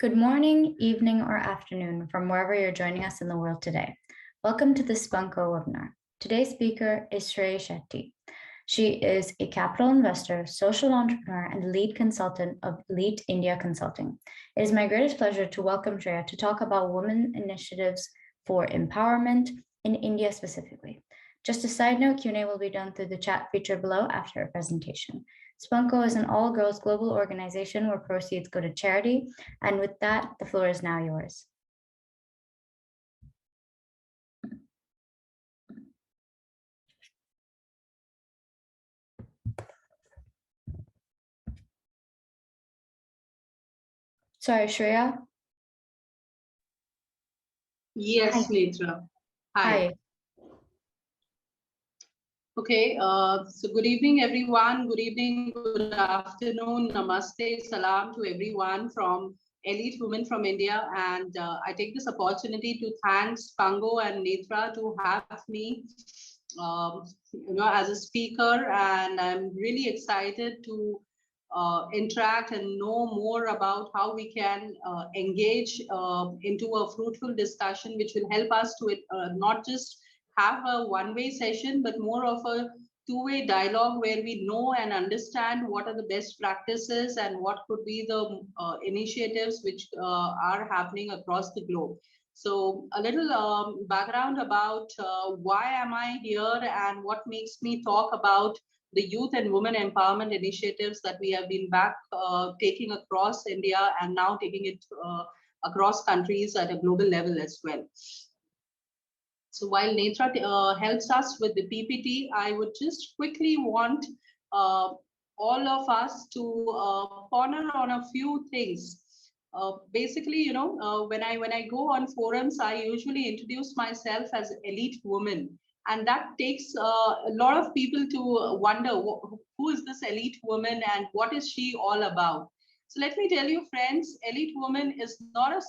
Good morning, evening, or afternoon from wherever you're joining us in the world today. Welcome to the SpunkGo webinar. Today's speaker is Shhreyaa Shetti. She is a capital investor, social entrepreneur, and lead consultant of Elite India Consulting. It is my greatest pleasure to welcome Shhreyaa to talk about women initiatives for empowerment in India specifically. Just a side note, Q&A will be done through the chat feature below after her presentation. SpunkGo is an all-girls global organization where proceeds go to charity. And with that, the floor is now yours. Sorry, Shhreyaa? Yes, Hi. Netra. Hi. Hi. Okay, so good evening, everyone. Good evening, good afternoon. Namaste, salam to everyone from Elite Women from India. And I take this opportunity to thank SpunkGo and Netra to have me as a speaker. And I'm really excited to interact and know more about how we can engage into a fruitful discussion, which will help us to not just have a one-way session, but more of a two-way dialogue where we know and understand what are the best practices and what could be the initiatives which are happening across the globe. So a little background about why am I here and what makes me talk about the youth and women empowerment initiatives that we have been taking across India and now taking it across countries at a global level as well. So while Netra helps us with the PPT, I would just quickly want all of us to ponder on a few things. Basically, when I go on forums, I usually introduce myself as elite woman. And that takes a lot of people to wonder who is this elite woman and what is she all about. So let me tell you, friends, elite woman is not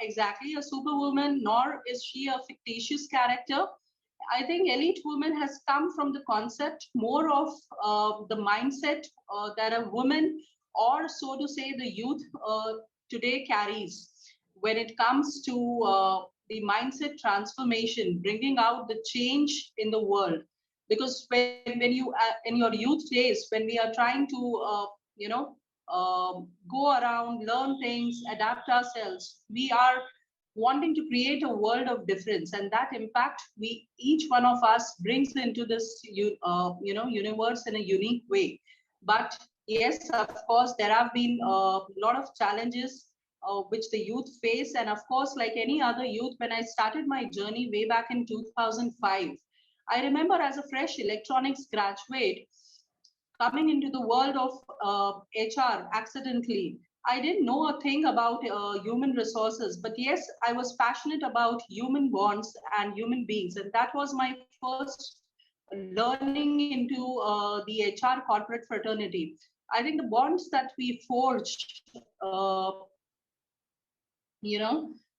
exactly a superwoman, nor is she a fictitious character. I think elite woman has come from the concept more of the mindset that a woman, or so to say, the youth today carries when it comes to the mindset transformation, bringing out the change in the world. Because when you in your youth days, when we are trying to go around, learn things, adapt ourselves, we are wanting to create a world of difference, and that impact each one of us brings into this universe in a unique way. But yes, of course, there have been a lot of challenges which the youth face. And of course, like any other youth, when I started my journey way back in 2005, I remember as a fresh electronics graduate coming into the world of HR accidentally. I didn't know a thing about human resources, but yes, I was passionate about human bonds and human beings. And that was my first learning into the HR corporate fraternity. I think the bonds that we forged,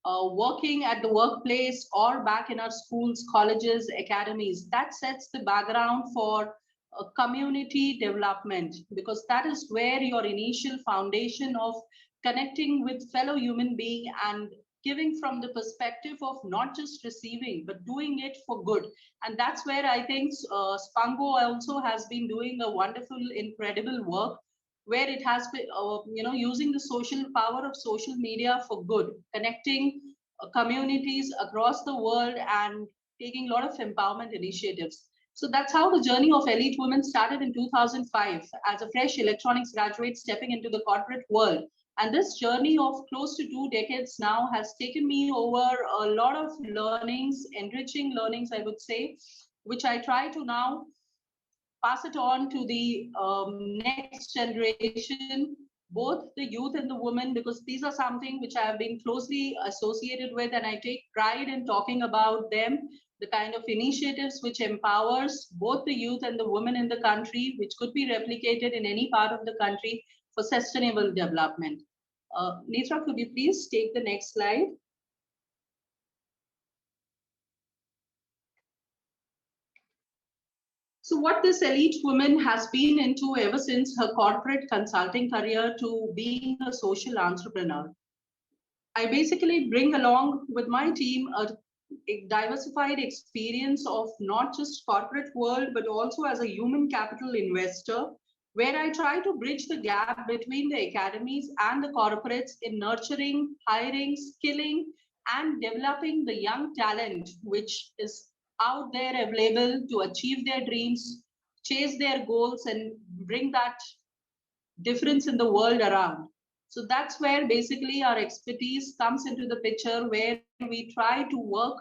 working at the workplace or back in our schools, colleges, academies, that sets the background for community development, because that is where your initial foundation of connecting with fellow human being and giving from the perspective of not just receiving, but doing it for good. And that's where I think SpunkGo also has been doing a wonderful, incredible work, where it has been, using the social power of social media for good, connecting communities across the world and taking a lot of empowerment initiatives. So that's how the journey of Elite Women started in 2005 as a fresh electronics graduate stepping into the corporate world. And this journey of close to 2 decades now has taken me over a lot of learnings, enriching learnings, I would say, which I try to now pass it on to the next generation, both the youth and the women, because these are something which I have been closely associated with, and I take pride in talking about them, the kind of initiatives which empowers both the youth and the women in the country, which could be replicated in any part of the country for sustainable development. Netra, could you please take the next slide? So what this elite woman has been into ever since her corporate consulting career to being a social entrepreneur. I basically bring along with my team a diversified experience of not just corporate world, but also as a human capital investor, where I try to bridge the gap between the academies and the corporates in nurturing, hiring, skilling, and developing the young talent which is out there available to achieve their dreams, chase their goals, and bring that difference in the world around. So that's where basically our expertise comes into the picture, where we try to work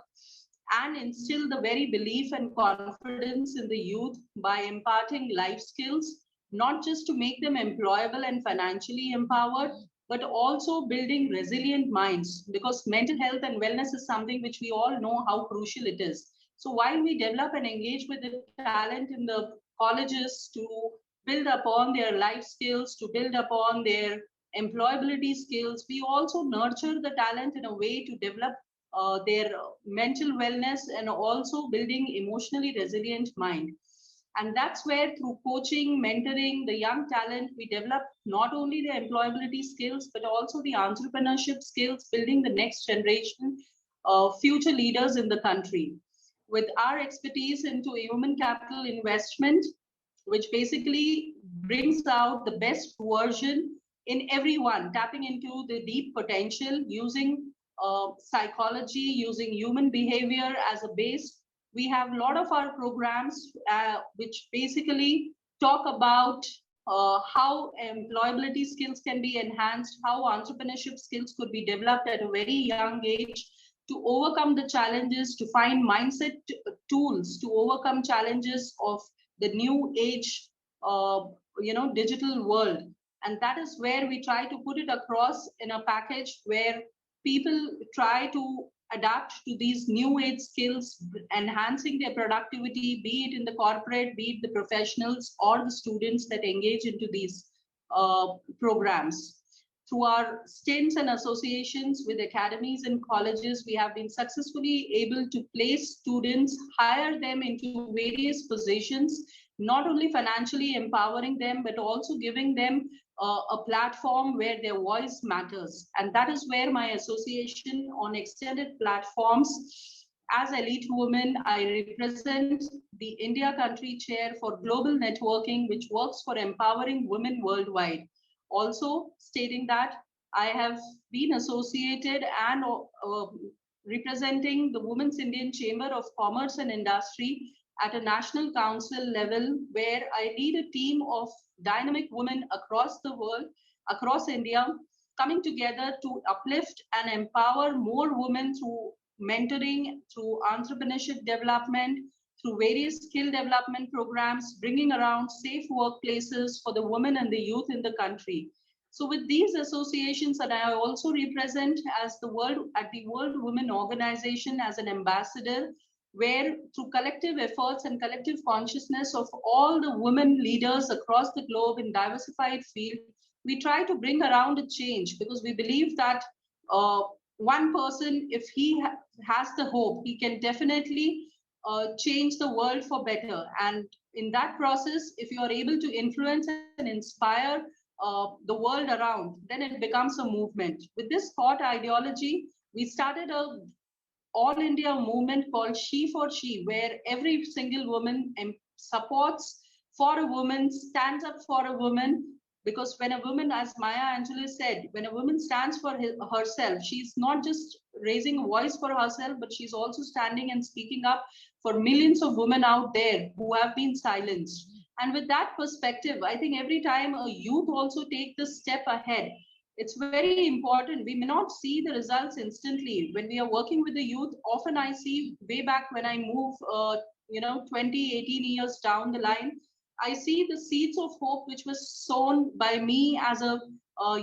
and instill the very belief and confidence in the youth by imparting life skills, not just to make them employable and financially empowered, but also building resilient minds, because mental health and wellness is something which we all know how crucial it is. So while we develop and engage with the talent in the colleges to build upon their life skills, to build upon their employability skills, we also nurture the talent in a way to develop their mental wellness and also building emotionally resilient mind. And that's where through coaching, mentoring the young talent, we develop not only the employability skills, but also the entrepreneurship skills, building the next generation of future leaders in the country. With our expertise into human capital investment, which basically brings out the best version in everyone, tapping into the deep potential using psychology, using human behavior as a base. We have a lot of our programs which basically talk about how employability skills can be enhanced, how entrepreneurship skills could be developed at a very young age to overcome the challenges, to find mindset tools to overcome challenges of the new age, digital world. And that is where we try to put it across in a package where people try to adapt to these new age skills, enhancing their productivity, be it in the corporate, be it the professionals or the students that engage into these programs. Through our stints and associations with academies and colleges, we have been successfully able to place students, hire them into various positions, not only financially empowering them, but also giving them a platform where their voice matters. And that is where my association on extended platforms. As Elite Woman, I represent the India Country Chair for Global Networking, which works for empowering women worldwide. Also stating that I have been associated and representing the Women's Indian Chamber of Commerce and Industry at a national council level, where I lead a team of dynamic women across the world, across India, coming together to uplift and empower more women through mentoring, through entrepreneurship development, through various skill development programs, bringing around safe workplaces for the women and the youth in the country. So with these associations, and I also represent as the World at the World Women Organization as an ambassador, where through collective efforts and collective consciousness of all the women leaders across the globe in diversified field, we try to bring around a change, because we believe that one person, if he has the hope, he can definitely change the world for better. And in that process, if you are able to influence and inspire the world around, then it becomes a movement. With this thought ideology, we started a all India movement called She for She, where every single woman supports for a woman, stands up for a woman. Because when a woman, as Maya Angelou said, when a woman stands for herself, she's not just raising a voice for herself, but she's also standing and speaking up for millions of women out there who have been silenced. And with that perspective, I think every time a youth also take the step ahead, it's very important. We may not see the results instantly when we are working with the youth. Often I see way back when I move 20, 18 years down the line, I see the seeds of hope which was sown by me as a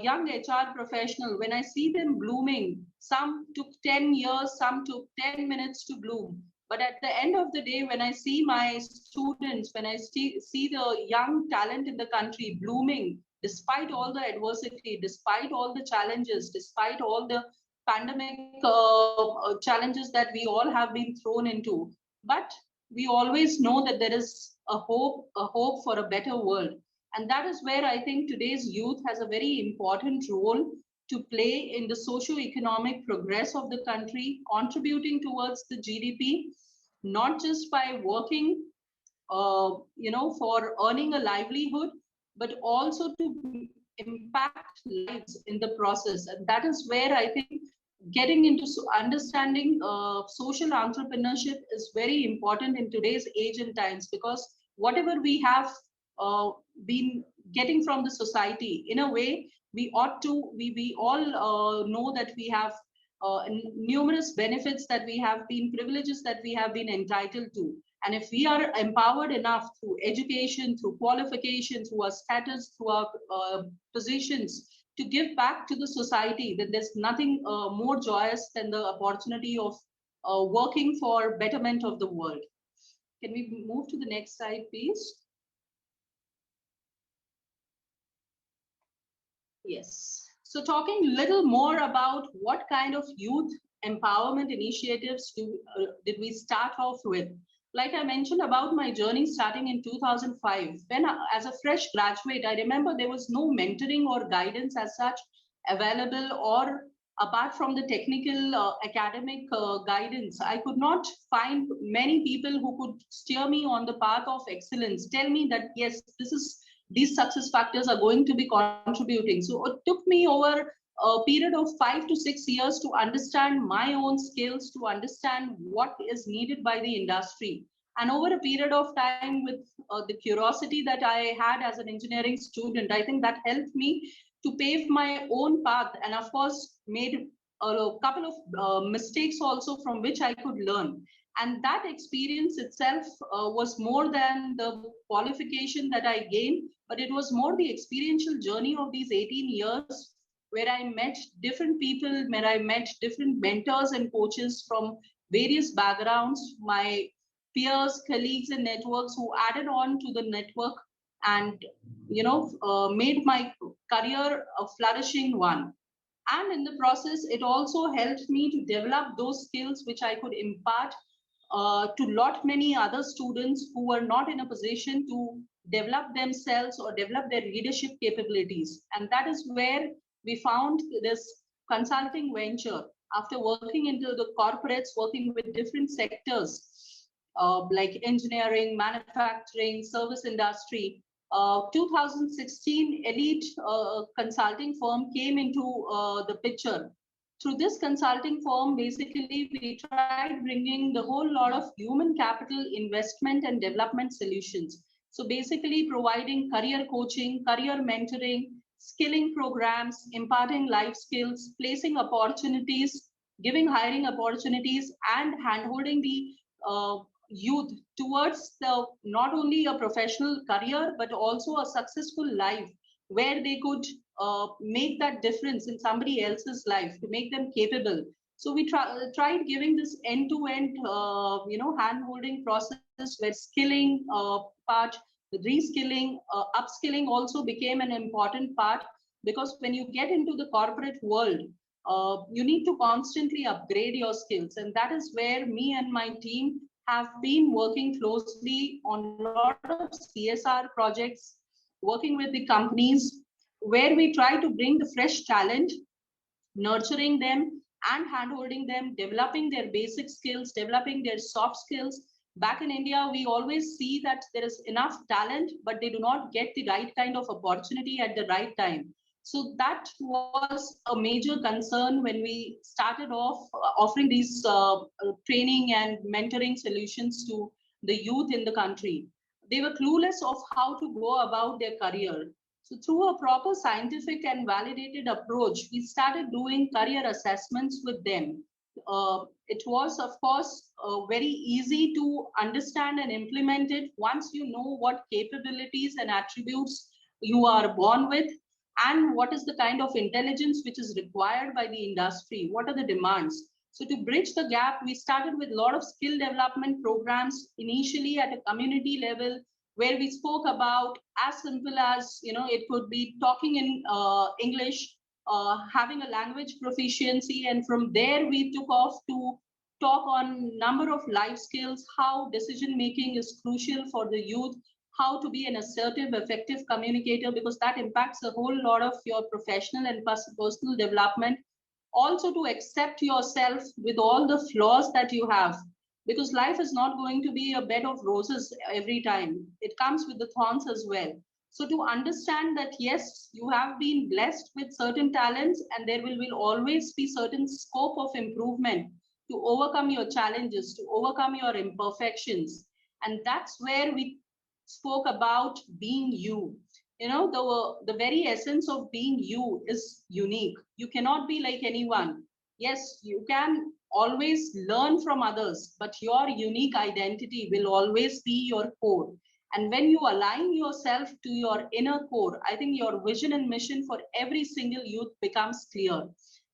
young HR professional. When I see them blooming, some took 10 years, some took 10 minutes to bloom. But at the end of the day, when I see my students, when I see the young talent in the country blooming, despite all the adversity, despite all the challenges, despite all the pandemic challenges that we all have been thrown into, but we always know that there is a hope for a better world. And that is where I think today's youth has a very important role to play in the socio-economic progress of the country, contributing towards the GDP, not just by working, for earning a livelihood, but also to impact lives in the process. And that is where I think getting into understanding social entrepreneurship is very important in today's age and times, because whatever we have been getting from the society, in a way, we all know that we have numerous benefits that we have been, privileges that we have been entitled to. And if we are empowered enough through education, through qualification, through our status, through our positions, to give back to the society, then there's nothing more joyous than the opportunity of working for betterment of the world. Can we move to the next slide, please? Yes. So talking a little more about what kind of youth empowerment initiatives did we start off with. Like I mentioned about my journey starting in 2005, when as a fresh graduate, I remember there was no mentoring or guidance as such available, or apart from the technical academic guidance, I could not find many people who could steer me on the path of excellence, tell me that, yes, these success factors are going to be contributing. So it took me over a period of 5 to 6 years to understand my own skills, to understand what is needed by the industry. And over a period of time, with the curiosity that I had as an engineering student, I think that helped me to pave my own path, and of course made a couple of mistakes also from which I could learn. And that experience itself was more than the qualification that I gained, but it was more the experiential journey of these 18 years, where I met different people, where I met different mentors and coaches from various backgrounds, my peers, colleagues, and networks who added on to the network, and made my career a flourishing one. And in the process, it also helped me to develop those skills which I could impart to lot many other students who were not in a position to develop themselves or develop their leadership capabilities. And that is where we found this consulting venture. After working into the corporates, working with different sectors like engineering, manufacturing, service industry, 2016 elite consulting firm came into the picture. Through this consulting firm, basically, we tried bringing the whole lot of human capital investment and development solutions. So basically providing career coaching, career mentoring, skilling programs, imparting life skills, placing opportunities, giving hiring opportunities, and handholding the youth towards the not only a professional career, but also a successful life, where they could make that difference in somebody else's life, to make them capable. So we tried giving this end-to-end, hand-holding process, where skilling part, reskilling, upskilling also became an important part, because when you get into the corporate world, you need to constantly upgrade your skills. And that is where me and my team have been working closely on a lot of CSR projects, working with the companies, where we try to bring the fresh talent, nurturing them and handholding them, developing their basic skills, developing their soft skills. Back in India, we always see that there is enough talent, but they do not get the right kind of opportunity at the right time. So that was a major concern when we started off offering these training and mentoring solutions to the youth in the country. They were clueless of how to go about their career. So through a proper scientific and validated approach, we started doing career assessments with them. It was, of course, very easy to understand and implement it once you know what capabilities and attributes you are born with, and what is the kind of intelligence which is required by the industry, what are the demands. So to bridge the gap, we started with a lot of skill development programs initially at a community level, where we spoke about as simple as, it could be talking in English, having a language proficiency, and from there we took off to talk on number of life skills, how decision making is crucial for the youth, how to be an assertive, effective communicator, because that impacts a whole lot of your professional and personal development. Also to accept yourself with all the flaws that you have, because life is not going to be a bed of roses every time. It comes with the thorns as well. So to understand that, yes, you have been blessed with certain talents and there will always be certain scope of improvement to overcome your challenges, to overcome your imperfections. And that's where we spoke about being you. You know, the very essence of being you is unique. You cannot be like anyone. Yes, you can always learn from others, but your unique identity will always be your core. And when you align yourself to your inner core, I think your vision and mission for every single youth becomes clear.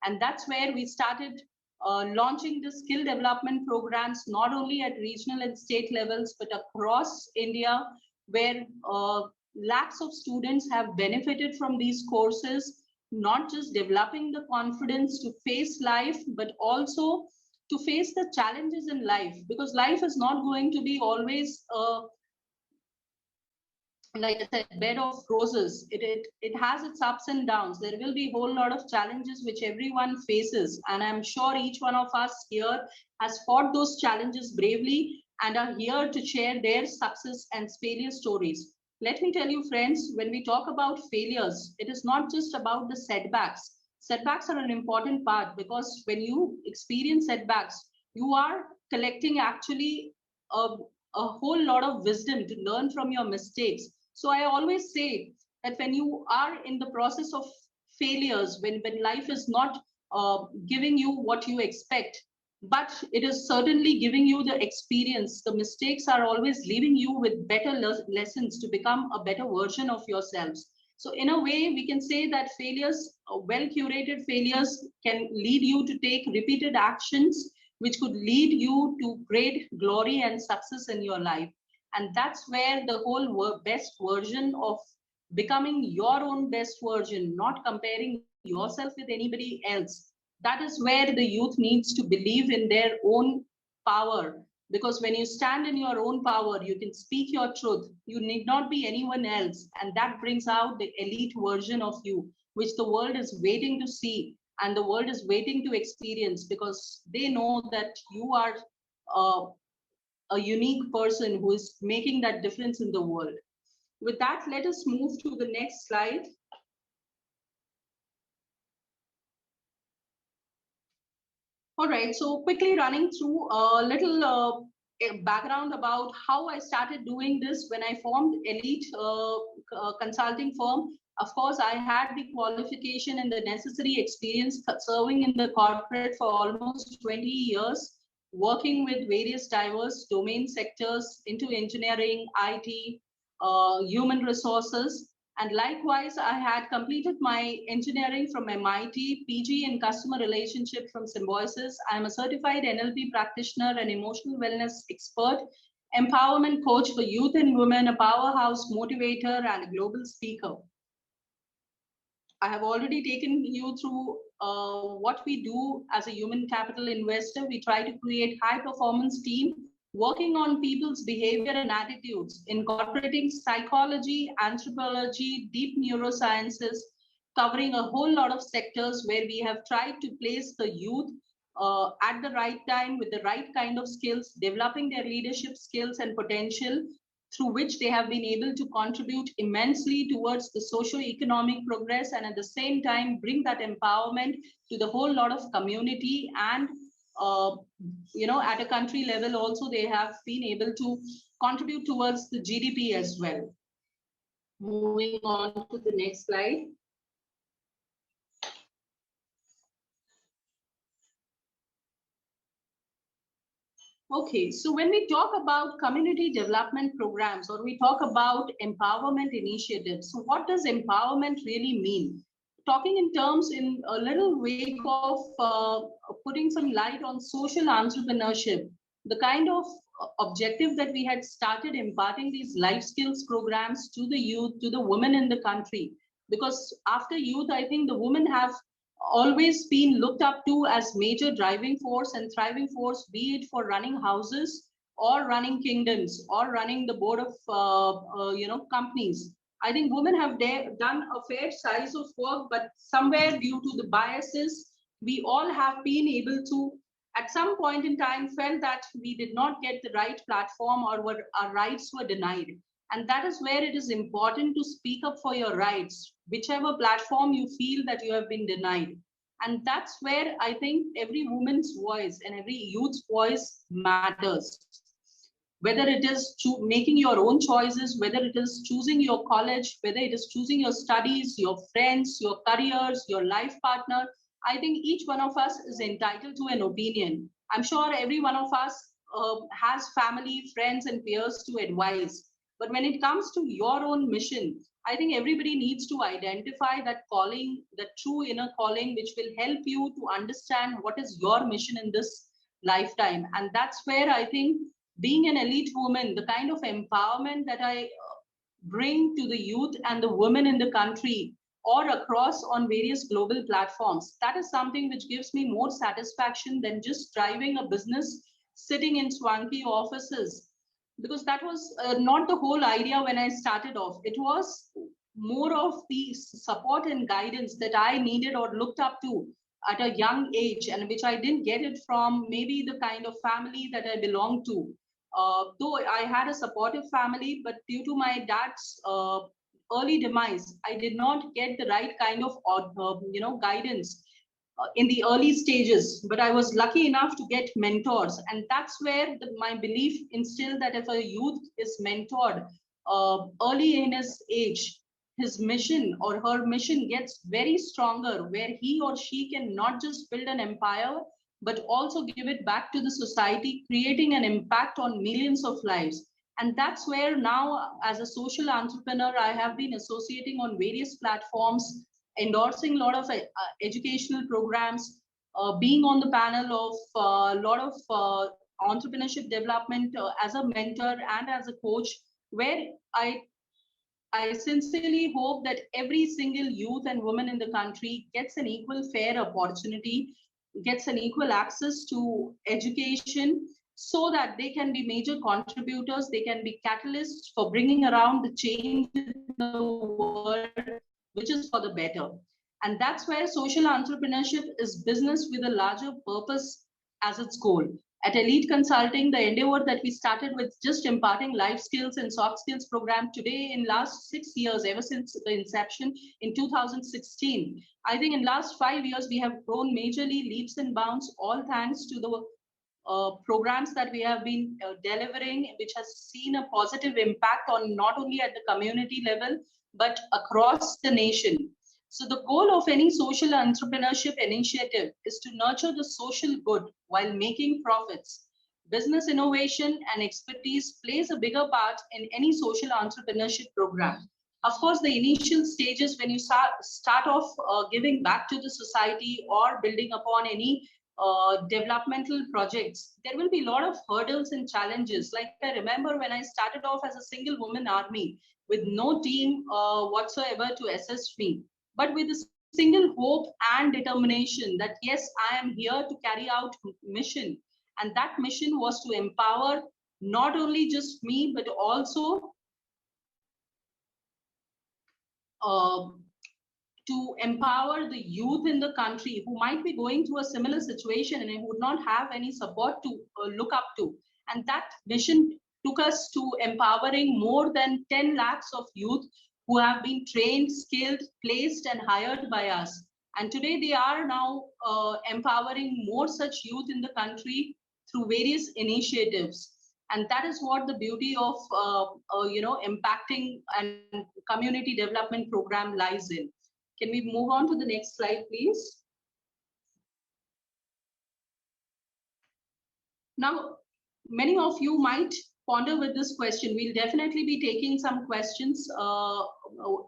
And that's where we started launching the skill development programs, not only at regional and state levels, but across India, where lakhs of students have benefited from these courses, not just developing the confidence to face life, but also to face the challenges in life, because life is not going to be always like I said, bed of roses. It has its ups and downs. There will be a whole lot of challenges which everyone faces, and I'm sure each one of us here has fought those challenges bravely and are here to share their success and failure stories. Let me tell you, friends, when we talk about failures, it is not just about the setbacks. Setbacks are an important part, because when you experience setbacks, you are collecting actually a whole lot of wisdom to learn from your mistakes. So I always say that when you are in the process of failures, when life is not giving you what you expect, but it is certainly giving you the experience, the mistakes are always leaving you with better lessons to become a better version of yourselves. So in a way, we can say that failures, well curated failures, can lead you to take repeated actions which could lead you to great glory and success in your life. And that's where the whole best version of becoming your own best version, not comparing yourself with anybody else. That is where the youth needs to believe in their own power. Because when you stand in your own power, you can speak your truth. You need not be anyone else. And that brings out the elite version of you, which the world is waiting to see and the world is waiting to experience, because they know that you are uh, a unique person who is making that difference in the world. With that, let us move to the next slide. All right, so quickly running through a little background about how I started doing this when I formed Elite Consulting Firm. Of course, I had the qualification and the necessary experience serving in the corporate for almost 20 years, working with various diverse domain sectors into engineering, IT, human resources. And likewise, I had completed my engineering from MIT, PG in customer relationship from Symbiosis. I'm a certified NLP practitioner and emotional wellness expert, empowerment coach for youth and women, a powerhouse motivator, and a global speaker. I have already taken you through what we do as a human capital investor. We try to create high performance team working on people's behavior and attitudes, incorporating psychology, anthropology, deep neurosciences, covering a whole lot of sectors where we have tried to place the youth at the right time with the right kind of skills, developing their leadership skills and potential, through which they have been able to contribute immensely towards the socio-economic progress, and at the same time bring that empowerment to the whole lot of community. And at a country level also, they have been able to contribute towards the GDP as well. Moving on to the next slide. Okay, so when we talk about community development programs, or we talk about empowerment initiatives, so what does empowerment really mean? Talking in terms in a little wake of putting some light on social entrepreneurship, the kind of objective that we had started imparting these life skills programs to the youth, to the women in the country. Because after youth, I think the women have always been looked up to as major driving force and thriving force, be it for running houses or running kingdoms or running the board of companies. I think women have done a fair size of work, but somewhere due to the biases, we all have been able to, at some point in time, felt that we did not get the right platform or our rights were denied. And that is where it is important to speak up for your rights, whichever platform you feel that you have been denied. And that's where I think every woman's voice and every youth's voice matters. Whether it is making your own choices, whether it is choosing your college, whether it is choosing your studies, your friends, your careers, your life partner, I think each one of us is entitled to an opinion. I'm sure every one of us has family, friends, and peers to advise. But when it comes to your own mission, I think everybody needs to identify that calling, that true inner calling, which will help you to understand what is your mission in this lifetime. And that's where I think being an elite woman, the kind of empowerment that I bring to the youth and the women in the country or across on various global platforms, that is something which gives me more satisfaction than just driving a business sitting in swanky offices. Because that was not the whole idea when I started off. It was more of the support and guidance that I needed or looked up to at a young age, and which I didn't get it from maybe the kind of family that I belonged to. Though I had a supportive family, but due to my dad's early demise, I did not get the right kind of guidance in the early stages. But I was lucky enough to get mentors, and that's where my belief instilled that if a youth is mentored early in his age, his mission or her mission gets very stronger, where he or she can not just build an empire but also give it back to the society, creating an impact on millions of lives. And that's where now, as a social entrepreneur, I have been associating on various platforms, endorsing a lot of educational programs, being on the panel of a lot of entrepreneurship development as a mentor and as a coach, where I sincerely hope that every single youth and woman in the country gets an equal fair opportunity, gets an equal access to education, so that they can be major contributors, they can be catalysts for bringing around the change in the world, which is for the better. And that's where social entrepreneurship is business with a larger purpose as its goal. At Elite Consulting, the endeavor that we started with just imparting life skills and soft skills program, today in last 6 years, ever since the inception in 2016, I think in last 5 years, we have grown majorly leaps and bounds, all thanks to the programs that we have been delivering, which has seen a positive impact on not only at the community level, but across the nation. So the goal of any social entrepreneurship initiative is to nurture the social good while making profits. Business innovation and expertise plays a bigger part in any social entrepreneurship program. Of course, the initial stages when you start off giving back to the society or building upon any developmental projects, there will be a lot of hurdles and challenges. Like I remember when I started off as a single woman army with no team whatsoever to assist me, but with a single hope and determination that yes, I am here to carry out mission. And that mission was to empower not only just me, but also to empower the youth in the country who might be going through a similar situation and who would not have any support to look up to. And that mission took us to empowering more than 10 lakhs of youth who have been trained, skilled, placed, and hired by us. And today they are now empowering more such youth in the country through various initiatives. And that is what the beauty of impacting and community development program lies in. Can we move on to the next slide, please? Now, many of you might ponder with this question. We'll definitely be taking some questions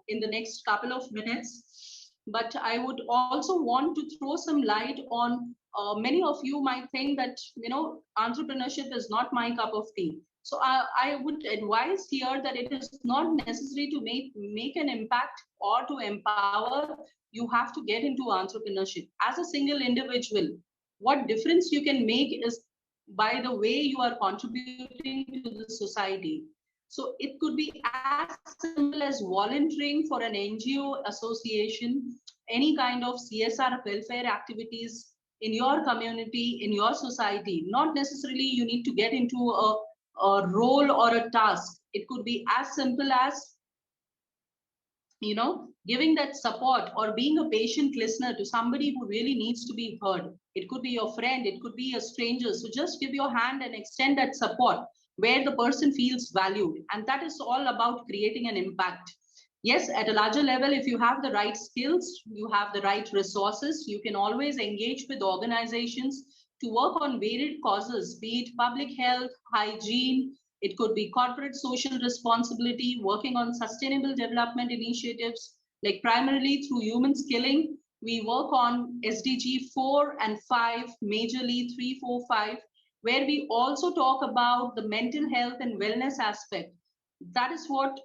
in the next couple of minutes. But I would also want to throw some light on many of you might think that, entrepreneurship is not my cup of tea. So I would advise here that it is not necessary to make an impact or to empower. You have to get into entrepreneurship. As a single individual, what difference you can make is by the way you are contributing to the society. So it could be as simple as volunteering for an NGO association, any kind of CSR welfare activities in your community, in your society. Not necessarily you need to get into a role or a task. It could be as simple as, giving that support or being a patient listener to somebody who really needs to be heard. It could be your friend, it could be a stranger. So just give your hand and extend that support where the person feels valued. And that is all about creating an impact. Yes, at a larger level, if you have the right skills, you have the right resources, you can always engage with organizations to work on varied causes, be it public health, hygiene, it could be corporate social responsibility, working on sustainable development initiatives, like primarily through human skilling. We work on SDG 4 and 5, majorly 3, 4, 5, where we also talk about the mental health and wellness aspect. That is what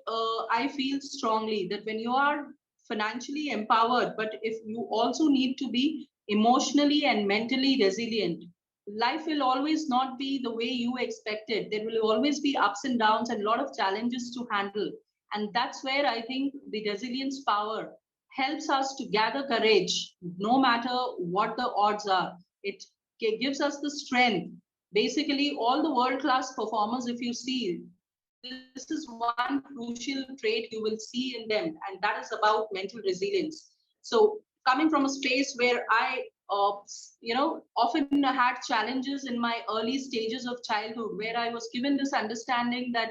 I feel strongly, that when you are financially empowered, but if you also need to be emotionally and mentally resilient, life will always not be the way you expected. There will always be ups and downs and a lot of challenges to handle. And that's where I think the resilience power helps us to gather courage, no matter what the odds are. It gives us the strength. Basically, all the world class performers, if you see, this is one crucial trait you will see in them, and that is about mental resilience. So, coming from a space where I often had challenges in my early stages of childhood, where I was given this understanding that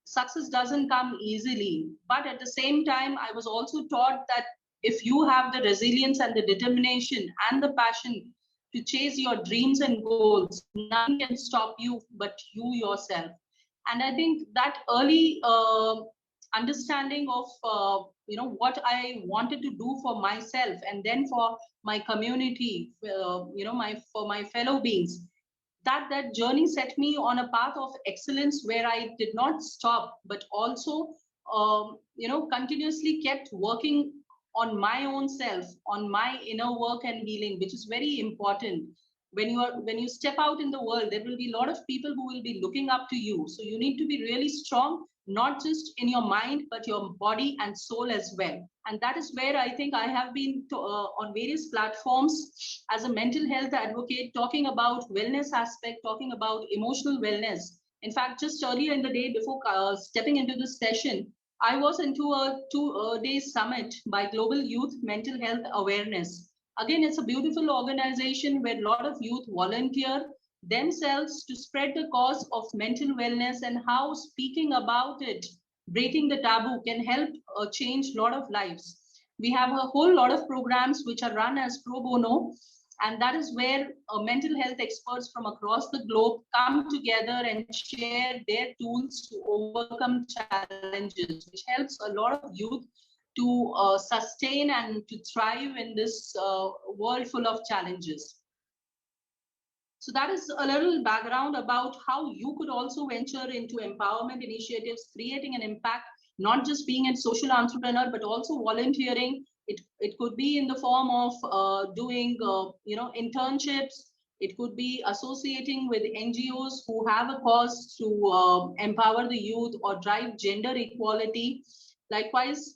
success doesn't come easily. But at the same time, I was also taught that if you have the resilience and the determination and the passion to chase your dreams and goals, nothing can stop you but you yourself. And I think that early understanding of what I wanted to do for myself and then for my community, my for my fellow beings, that journey set me on a path of excellence where I did not stop, but also continuously kept working on my own self, on my inner work and healing, which is very important. When you step out in the world, there will be a lot of people who will be looking up to you. So you need to be really strong, not just in your mind, but your body and soul as well. And that is where I think I have been on various platforms as a mental health advocate, talking about wellness aspect, talking about emotional wellness. In fact, just earlier in the day before stepping into this session, I was into a 2-day summit by Global Youth Mental Health Awareness. Again, it's a beautiful organization where a lot of youth volunteer themselves to spread the cause of mental wellness and how speaking about it, breaking the taboo, can help change a lot of lives. We have a whole lot of programs which are run as pro bono, and that is where mental health experts from across the globe come together and share their tools to overcome challenges, which helps a lot of youth to sustain and to thrive in this world full of challenges. So that is a little background about how you could also venture into empowerment initiatives, creating an impact, not just being a social entrepreneur, but also volunteering. It could be in the form of doing internships. It could be associating with NGOs who have a cause to empower the youth or drive gender equality. Likewise,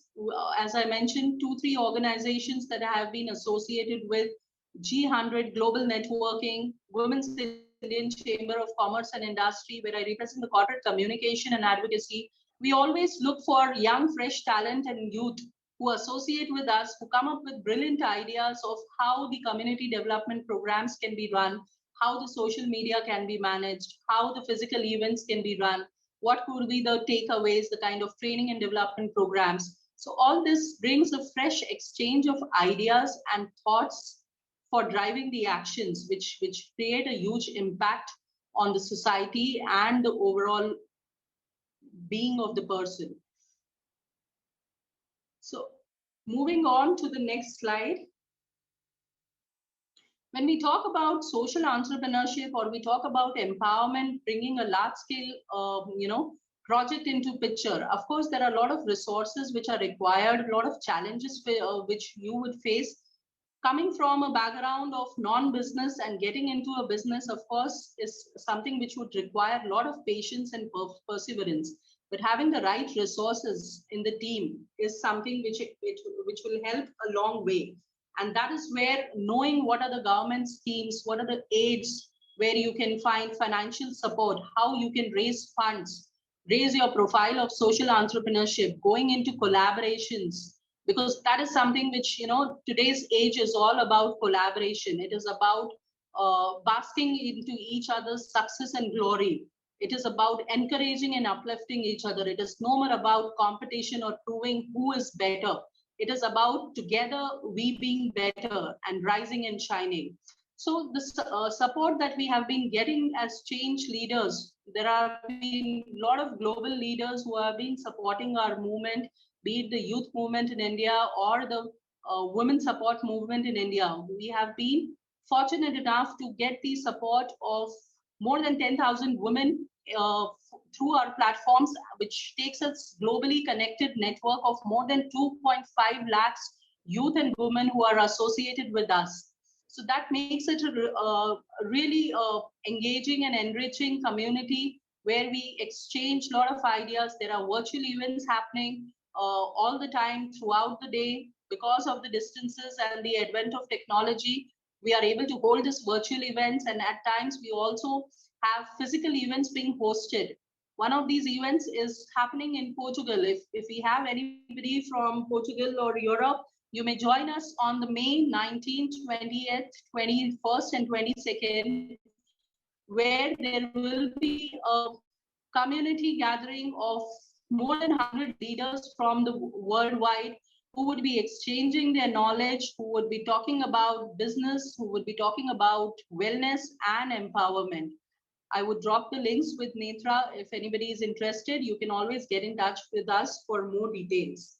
as I mentioned, 2-3 organizations that I have been associated with: G100 Global Networking, Women's Indian Chamber of Commerce and Industry, where I represent the corporate communication and advocacy. We always look for young, fresh talent and youth who associate with us, who come up with brilliant ideas of how the community development programs can be run, how the social media can be managed, how the physical events can be run, what could be the takeaways, the kind of training and development programs. So all this brings a fresh exchange of ideas and thoughts for driving the actions which create a huge impact on the society and the overall being of the person. So moving on to the next slide. When we talk about social entrepreneurship or we talk about empowerment, bringing a large scale project into picture, of course there are a lot of resources which are required, a lot of challenges which you would face. Coming from a background of non-business and getting into a business, of course, is something which would require a lot of patience and perseverance. But having the right resources in the team is something which will help a long way. And that is where knowing what are the government schemes, what are the aids where you can find financial support, how you can raise funds, raise your profile of social entrepreneurship, going into collaborations, because that is something which, today's age is all about collaboration. It is about basking into each other's success and glory. It is about encouraging and uplifting each other. It is no more about competition or proving who is better. It is about together we being better and rising and shining. So the support that we have been getting as change leaders, there have been a lot of global leaders who have been supporting our movement, be it the youth movement in India or the women support movement in India. We have been fortunate enough to get the support of more than 10,000 women through our platforms, which takes us globally connected network of more than 2.5 lakhs youth and women who are associated with us. So that makes it a really engaging and enriching community where we exchange a lot of ideas. There are virtual events happening all the time throughout the day. Because of the distances and the advent of technology, we are able to hold these virtual events, and at times we also have physical events being hosted. One of these events is happening in Portugal. If we have anybody from Portugal or Europe, you may join us on the May 19th, 20th, 21st, and 22nd, where there will be a community gathering of more than 100 leaders from the worldwide who would be exchanging their knowledge, who would be talking about business, who would be talking about wellness and empowerment. I would drop the links with Netra. If anybody is interested, you can always get in touch with us for more details.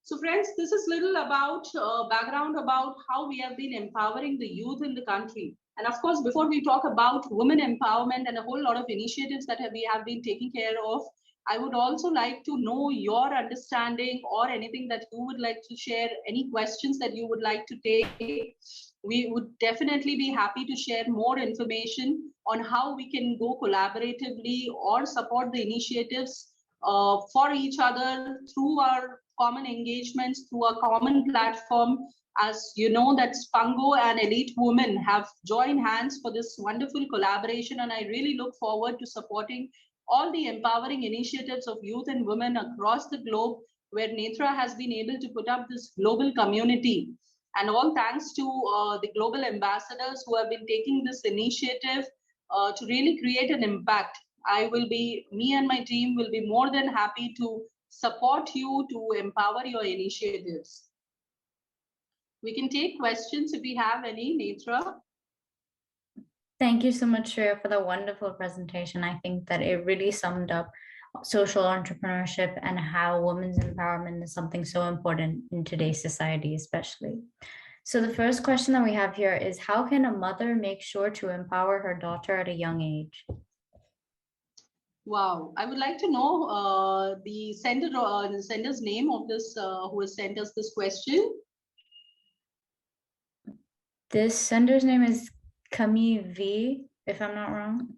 So friends, this is little about background about how we have been empowering the youth in the country. And of course, before we talk about women empowerment and a whole lot of initiatives that we have been taking care of, I would also like to know your understanding or anything that you would like to share, any questions that you would like to take. We would definitely be happy to share more information on how we can go collaboratively or support the initiatives for each other through our common engagements, through a common platform. As you know, that SpunkGo and Elite Women have joined hands for this wonderful collaboration, and I really look forward to supporting all the empowering initiatives of youth and women across the globe, where Netra has been able to put up this global community. And all thanks to the global ambassadors who have been taking this initiative to really create an impact. Me and my team will be more than happy to support you to empower your initiatives. We can take questions if we have any, Netra. Thank you so much, Shhreyaa, for the wonderful presentation. I think that it really summed up social entrepreneurship and how women's empowerment is something so important in today's society, especially. So the first question that we have here is, how can a mother make sure to empower her daughter at a young age? Wow, I would like to know the sender's name of this, who has sent us this question. This sender's name is Kami V, if I'm not wrong.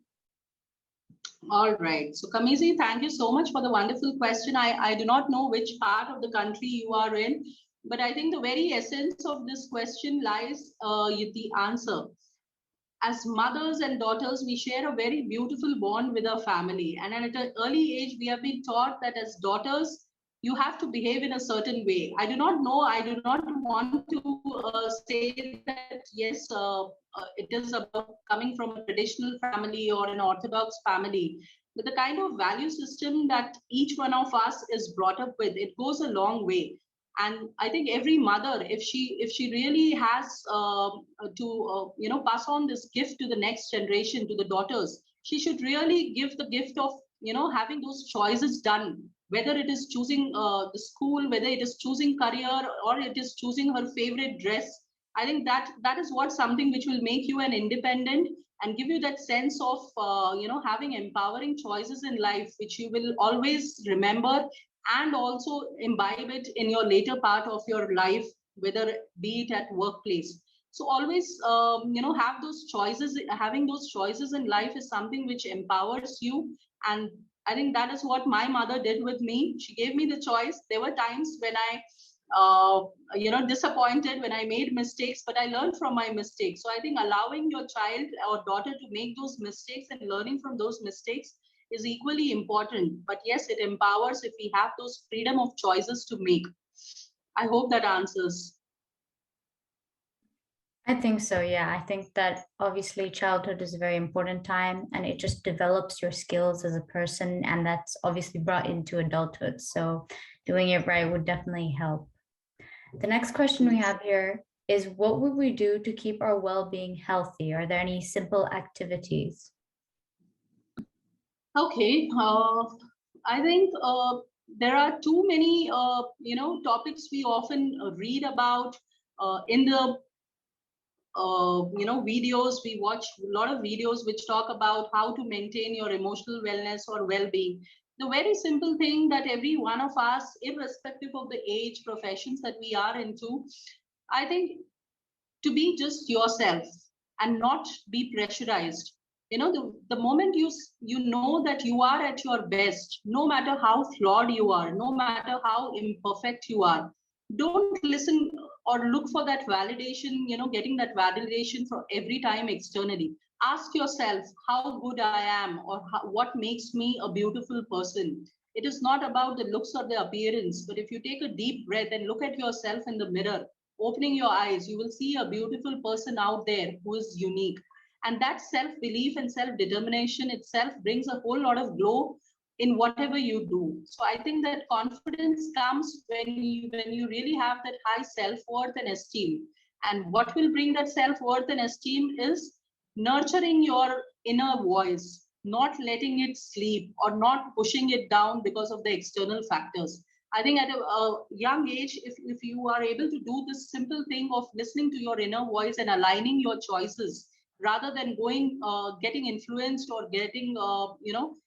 All right. So Kamizi, thank you so much for the wonderful question. I do not know which part of the country you are in, but I think the very essence of this question lies in the answer. As mothers and daughters, we share a very beautiful bond with our family. And at an early age, we have been taught that as daughters, you have to behave in a certain way. I do not want to say that, yes, it is about coming from a traditional family or an orthodox family. But the kind of value system that each one of us is brought up with, it goes a long way. And I think every mother, if she really has to pass on this gift to the next generation, to the daughters, she should really give the gift of having those choices done, whether it is choosing the school, whether it is choosing career, or it is choosing her favorite dress. I think that is what something which will make you an independent and give you that sense of having empowering choices in life, which you will always remember and also imbibe it in your later part of your life, whether be it at workplace. So always, have those choices. Having those choices in life is something which empowers you. And I think that is what my mother did with me. She gave me the choice. There were times when I, disappointed, when I made mistakes, but I learned from my mistakes. So I think allowing your child or daughter to make those mistakes and learning from those mistakes is equally important. But yes, it empowers if we have those freedom of choices to make. I hope that answers. I think so, yeah. I think that obviously childhood is a very important time and it just develops your skills as a person, and that's obviously brought into adulthood. So doing it right would definitely help. The next question we have here is, what would we do to keep our well-being healthy? Are there any simple activities? Okay, I think there are too many, topics we often read about in the, videos. We watch a lot of videos which talk about how to maintain your emotional wellness or well-being. The very simple thing that every one of us, irrespective of the age, professions that we are into, I think to be just yourself and not be pressurized. The moment you know that you are at your best, no matter how flawed you are, no matter how imperfect you are, don't listen or look for that validation, getting that validation for every time externally. Ask yourself how good I am, or what makes me a beautiful person. It is not about the looks or the appearance, but if you take a deep breath and look at yourself in the mirror, opening your eyes, you will see a beautiful person out there who is unique. And that self belief and self determination itself brings a whole lot of glow in whatever you do. So I think that confidence comes when you really have that high self worth and esteem. And what will bring that self worth and esteem is nurturing your inner voice, not letting it sleep or not pushing it down because of the external factors. I think at a young age, if you are able to do this simple thing of listening to your inner voice and aligning your choices rather than getting influenced or getting,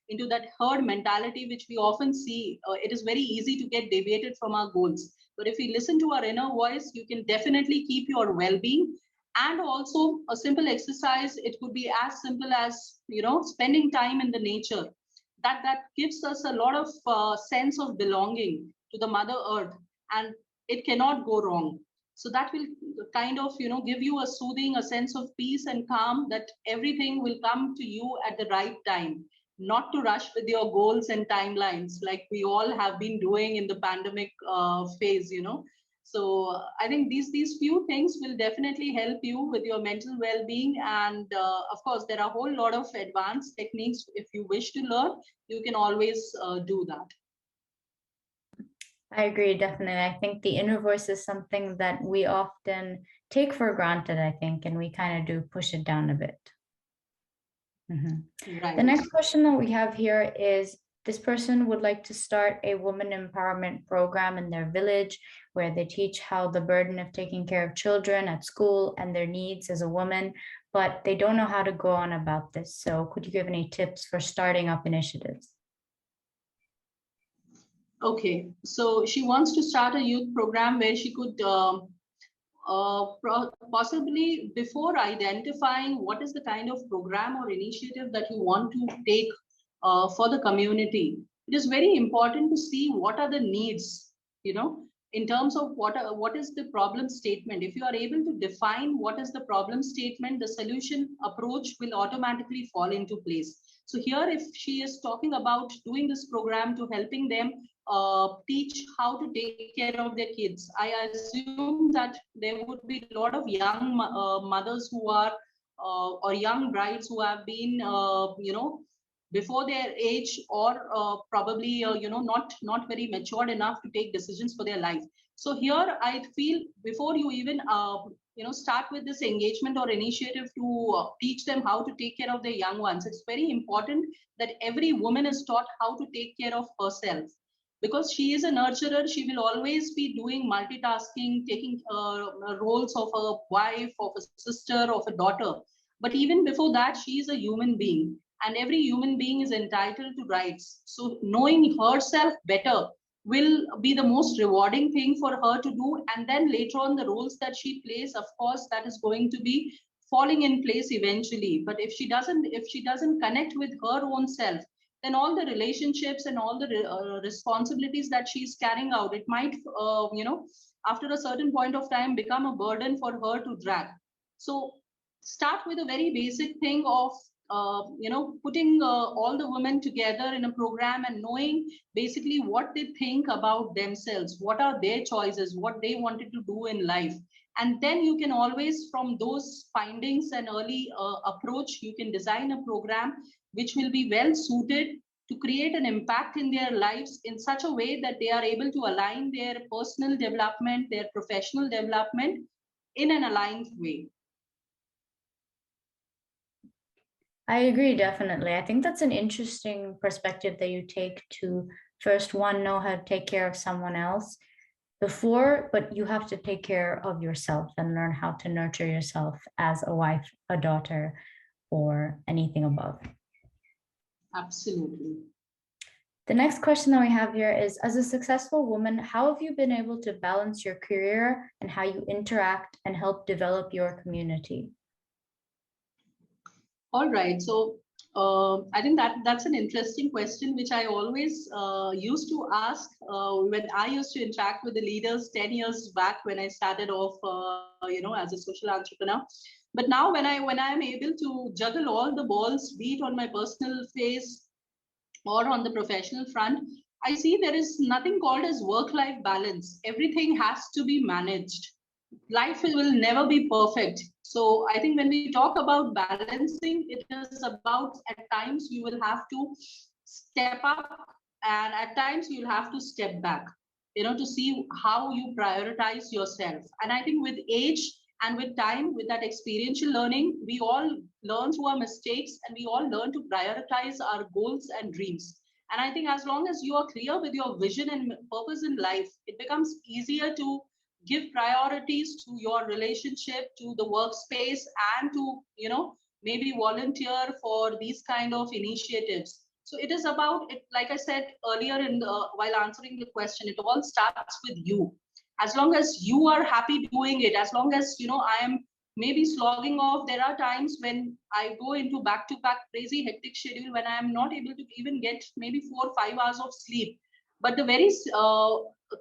into that herd mentality, which we often see, it is very easy to get deviated from our goals. But if we listen to our inner voice, you can definitely keep your well-being. And also a simple exercise, it could be as simple as, spending time in the nature. That gives us a lot of sense of belonging to the mother earth, and it cannot go wrong. So that will kind of, give you a soothing, a sense of peace and calm, that everything will come to you at the right time, not to rush with your goals and timelines like we all have been doing in the pandemic phase. So I think these few things will definitely help you with your mental well-being. And of course, there are a whole lot of advanced techniques. If you wish to learn, you can always do that. I agree, definitely. I think the inner voice is something that we often take for granted, I think, and we kind of do push it down a bit. Right. The next question that we have here is, this person would like to start a woman empowerment program in their village where they teach how the burden of taking care of children at school and their needs as a woman, but they don't know how to go on about this. So could you give any tips for starting up initiatives? Okay, so she wants to start a youth program where she could possibly, before identifying what is the kind of program or initiative that you want to take for the community, it is very important to see what are the needs, in terms of what is the problem statement. If you are able to define what is the problem statement, the solution approach will automatically fall into place. So here, if she is talking about doing this program to helping them teach how to take care of their kids, I assume that there would be a lot of young mothers who are or young brides who have been, before their age, or probably, not very matured enough to take decisions for their life. So here, I feel before you even start with this engagement or initiative to teach them how to take care of their young ones, it's very important that every woman is taught how to take care of herself, because she is a nurturer. She will always be doing multitasking, taking roles of a wife, of a sister, of a daughter. But even before that, she is a human being, and every human being is entitled to rights. So knowing herself better, will be the most rewarding thing for her to do. And then later on, the roles that she plays, of course, that is going to be falling in place eventually. But if she doesn't connect with her own self, then all the relationships and all the responsibilities that she's carrying out, it might after a certain point of time become a burden for her to drag. So start with a very basic thing of putting all the women together in a program and knowing basically what they think about themselves, what are their choices, what they wanted to do in life. And then you can always, from those findings and early approach, you can design a program which will be well suited to create an impact in their lives in such a way that they are able to align their personal development, their professional development in an aligned way. I agree, definitely. I think that's an interesting perspective that you take to first one, know how to take care of someone else before, but you have to take care of yourself and learn how to nurture yourself as a wife, a daughter, or anything above. Absolutely. The next question that we have here is, as a successful woman, how have you been able to balance your career and how you interact and help develop your community? All right. So I think that's an interesting question, which I always used to ask when I used to interact with the leaders 10 years back when I started off, as a social entrepreneur. But now when I'm able to juggle all the balls, be it on my personal phase or on the professional front, I see there is nothing called as work-life balance. Everything has to be managed. Life will never be perfect. So I think when we talk about balancing, it is about at times you will have to step up and at times you'll have to step back, to see how you prioritize yourself. And I think with age and with time, with that experiential learning, we all learn through our mistakes and we all learn to prioritize our goals and dreams. And I think as long as you are clear with your vision and purpose in life, it becomes easier to give priorities to your relationship, to the workspace, and to maybe volunteer for these kind of initiatives. So it is about it, like I said earlier while answering the question, it all starts with you. As long as you are happy doing it, as long as I am maybe slogging off, there are times when I go into back to back crazy hectic schedule when I am not able to even get maybe 4 or 5 hours of sleep. But the very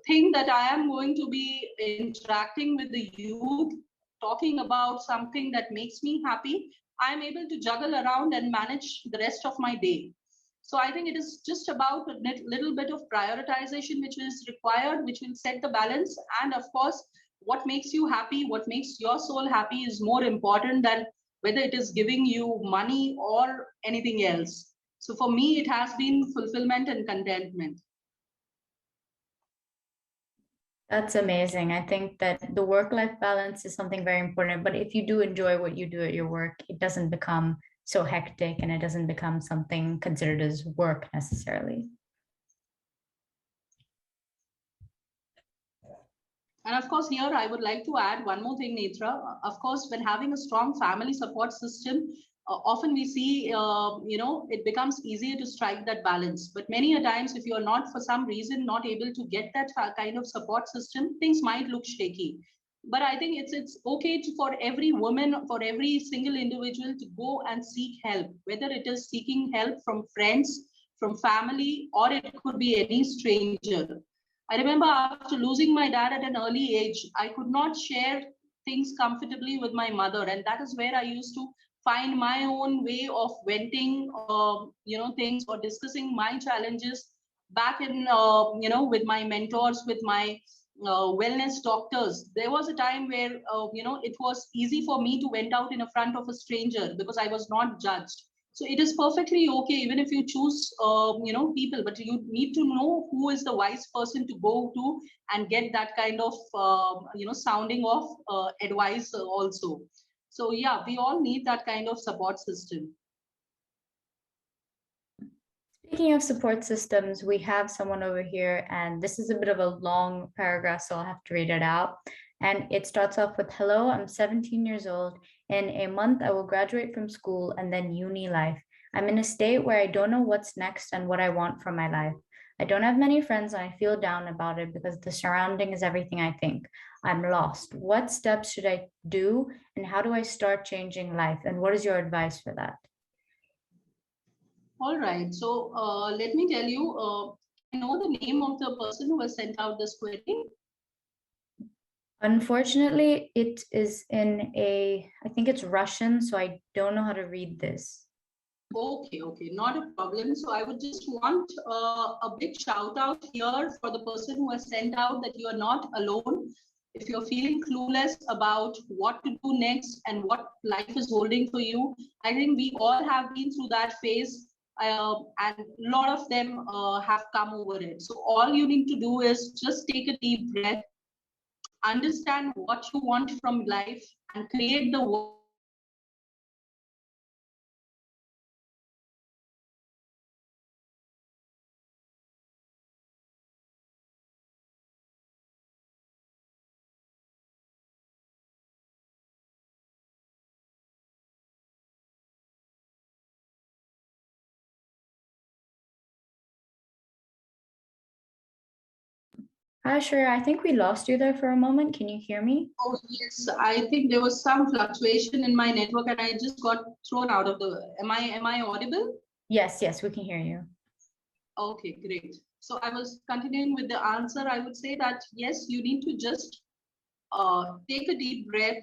thing that I am going to be interacting with the youth, talking about something that makes me happy, I am able to juggle around and manage the rest of my day. So I think it is just about a little bit of prioritization which is required, which will set the balance. And of course, what makes you happy, what makes your soul happy is more important than whether it is giving you money or anything else. So for me, it has been fulfillment and contentment. That's amazing. I think that the work-life balance is something very important, but if you do enjoy what you do at your work, it doesn't become so hectic and it doesn't become something considered as work necessarily. And of course, here I would like to add one more thing, Netra. Of course, when having a strong family support system, often we see, it becomes easier to strike that balance. But many a times, if you are not, for some reason, not able to get that kind of support system, things might look shaky. But I think it's okay for every woman, for every single individual to go and seek help, whether it is seeking help from friends, from family, or it could be any stranger. I remember after losing my dad at an early age, I could not share things comfortably with my mother. And that is where I used to find my own way of venting, things or discussing my challenges back in, with my mentors, with my wellness doctors. There was a time where, it was easy for me to vent out in front of a stranger because I was not judged. So it is perfectly okay, even if you choose, people, but you need to know who is the wise person to go to and get that kind of, sounding of advice also. So yeah, we all need that kind of support system. Speaking of support systems, we have someone over here, and this is a bit of a long paragraph, so I'll have to read it out. And it starts off with, hello, I'm 17 years old. In a month, I will graduate from school and then uni life. I'm in a state where I don't know what's next and what I want from my life. I don't have many friends and I feel down about it because the surrounding is everything I think. I'm lost. What steps should I do and how do I start changing life? And what is your advice for that? All right. So let me tell you, I know the name of the person who has sent out this query. Unfortunately, it is I think it's Russian, so I don't know how to read this. Okay, not a problem. So I would just want a big shout out here for the person who has sent out that you are not alone. If you're feeling clueless about what to do next and what life is holding for you, I think we all have been through that phase, and a lot of them have come over it. So all you need to do is just take a deep breath, understand what you want from life, and create the world. Hi, Shhreyaa, I think we lost you there for a moment. Can you hear me? Oh, yes, I think there was some fluctuation in my network and I just got thrown out of the. Am I audible? Yes, we can hear you. Okay, great. So I was continuing with the answer. I would say that yes, you need to just take a deep breath,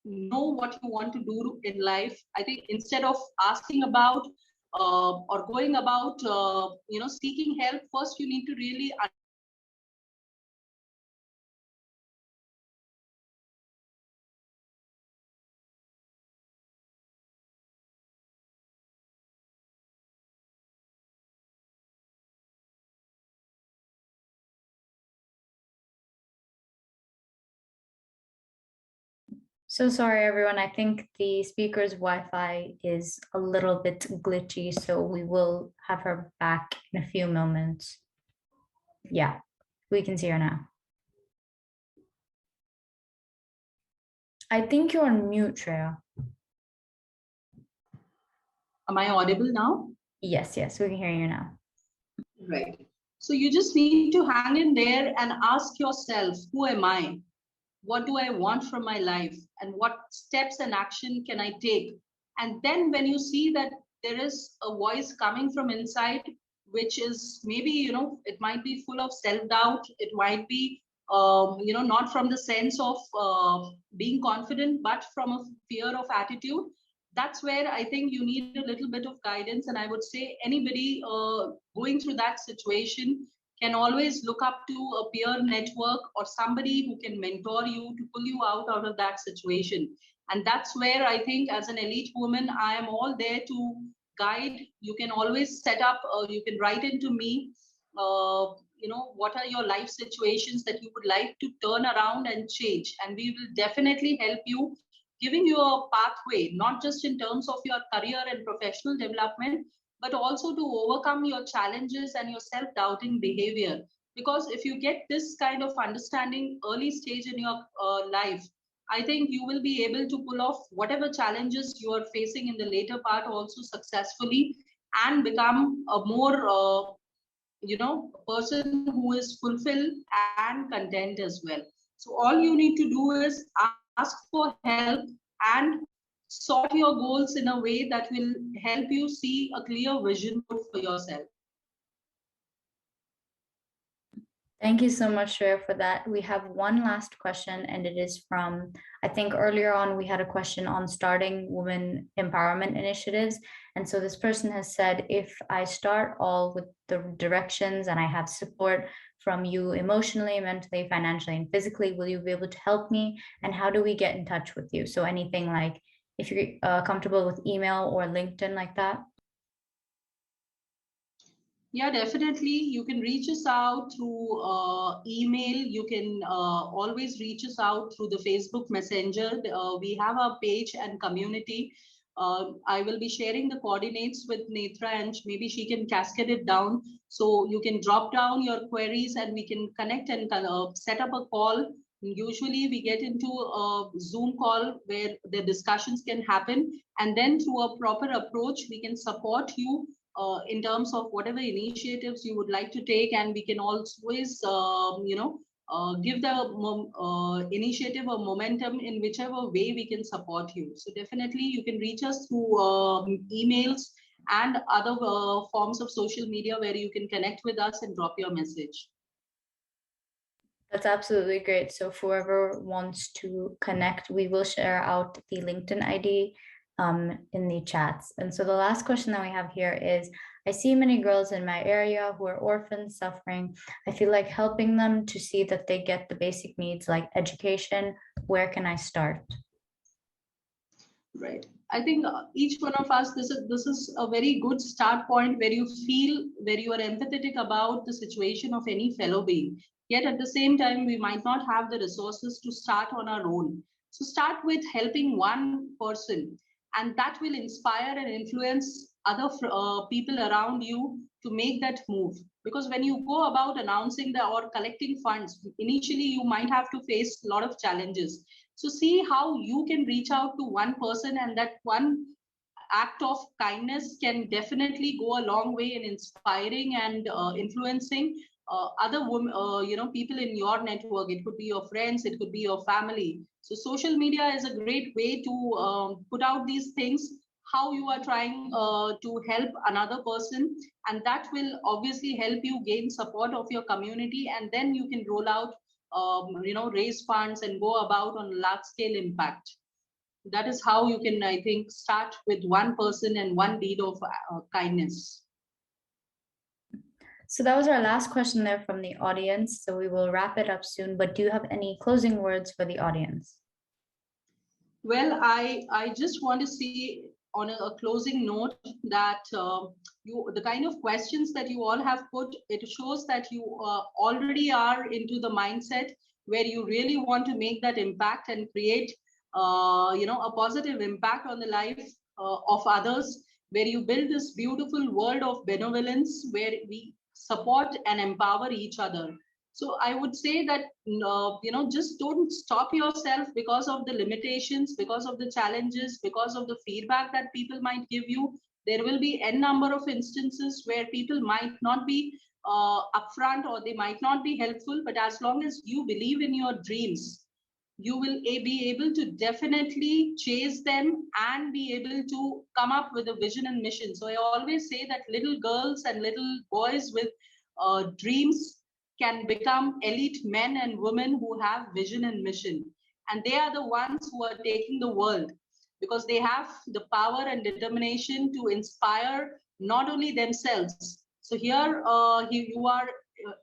know what you want to do in life. I think instead of asking about or going about seeking help, first you need to really. So sorry, everyone. I think the speaker's Wi-Fi is a little bit glitchy, so we will have her back in a few moments. Yeah, we can see her now. I think you're on mute, Shhreyaa. Am I audible now? Yes, we can hear you now. Right. So you just need to hang in there and ask yourself, who am I? What do I want from my life? And what steps and action can I take? And then when you see that there is a voice coming from inside, which is maybe, it might be full of self-doubt. It might be, not from the sense of being confident, but from a fear of attitude. That's where I think you need a little bit of guidance. And I would say anybody going through that situation can always look up to a peer network or somebody who can mentor you to pull you out of that situation. And that's where I think as an elite woman, I am all there to guide. You can always set up, you can write into me, what are your life situations that you would like to turn around and change. And we will definitely help you, giving you a pathway, not just in terms of your career and professional development, but also to overcome your challenges and your self-doubting behavior. Because if you get this kind of understanding early stage in your life, I think you will be able to pull off whatever challenges you are facing in the later part also successfully, and become a more person who is fulfilled and content as well. So all you need to do is ask for help and sort your goals in a way that will help you see a clear vision for yourself. Thank you so much, Shhreyaa, for that. We have one last question, and it is from, I think earlier on we had a question on starting women empowerment initiatives. And so this person has said, if I start all with the directions and I have support from you emotionally, mentally, financially, and physically, will you be able to help me? And how do we get in touch with you? So anything like if you're comfortable with email or LinkedIn like that. Yeah, definitely. You can reach us out through email. You can always reach us out through the Facebook Messenger. We have our page and community. I will be sharing the coordinates with Netra, and maybe she can cascade it down. So you can drop down your queries and we can connect and set up a call. Usually we get into a Zoom call where the discussions can happen. And then through a proper approach, we can support you in terms of whatever initiatives you would like to take, and we can always, give the initiative or momentum in whichever way we can support you. So definitely you can reach us through emails and other forms of social media where you can connect with us and drop your message. That's absolutely great. So whoever wants to connect, we will share out the LinkedIn ID in the chats. And so the last question that we have here is, I see many girls in my area who are orphans suffering. I feel like helping them to see that they get the basic needs like education. Where can I start? Right. I think each one of us, this is a very good start point where you feel, where you are empathetic about the situation of any fellow being. Yet at the same time, we might not have the resources to start on our own. So start with helping one person, and that will inspire and influence other people around you to make that move. Because when you go about announcing or collecting funds, initially you might have to face a lot of challenges. So see how you can reach out to one person, and that one act of kindness can definitely go a long way in inspiring and influencing other women, people in your network. It could be your friends, it could be your family. So social media is a great way to put out these things, how you are trying to help another person, and that will obviously help you gain support of your community, and then you can roll out, raise funds and go about on large scale impact. That is how you can, I think, start with one person and one deed of kindness. So that was our last question there from the audience. So we will wrap it up soon, but do you have any closing words for the audience? Well, I just want to see on a closing note that the kind of questions that you all have put, it shows that you already are into the mindset where you really want to make that impact and create a positive impact on the life of others, where you build this beautiful world of benevolence where we support and empower each other. So I would say that, just don't stop yourself because of the limitations, because of the challenges, because of the feedback that people might give you. There will be n number of instances where people might not be upfront, or they might not be helpful. But as long as you believe in your dreams, you will be able to definitely chase them and be able to come up with a vision and mission. So I always say that little girls and little boys with dreams can become elite men and women who have vision and mission. And they are the ones who are taking the world, because they have the power and determination to inspire not only themselves. So here you are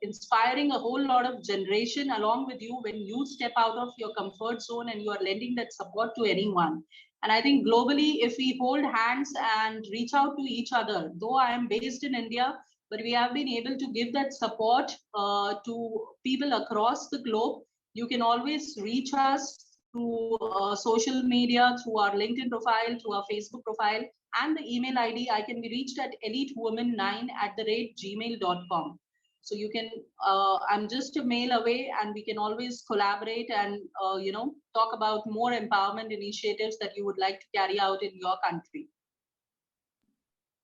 inspiring a whole lot of generation along with you when you step out of your comfort zone and you are lending that support to anyone. And I think globally, if we hold hands and reach out to each other, though I am based in India, but we have been able to give that support to people across the globe. You can always reach us through social media, through our LinkedIn profile, through our Facebook profile, and the email ID. I can be reached at elitewoman9@gmail.com. So you can, I'm just a mail away, and we can always collaborate and, talk about more empowerment initiatives that you would like to carry out in your country.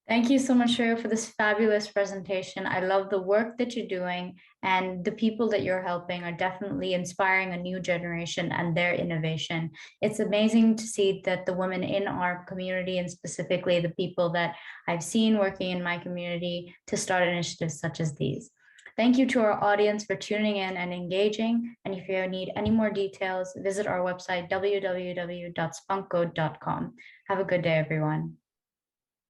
Thank you so much, Shhreyaa, for this fabulous presentation. I love the work that you're doing, and the people that you're helping are definitely inspiring a new generation and their innovation. It's amazing to see that the women in our community, and specifically the people that I've seen working in my community, to start initiatives such as these. Thank you to our audience for tuning in and engaging. And if you need any more details, visit our website, www.spunkgo.com. Have a good day, everyone.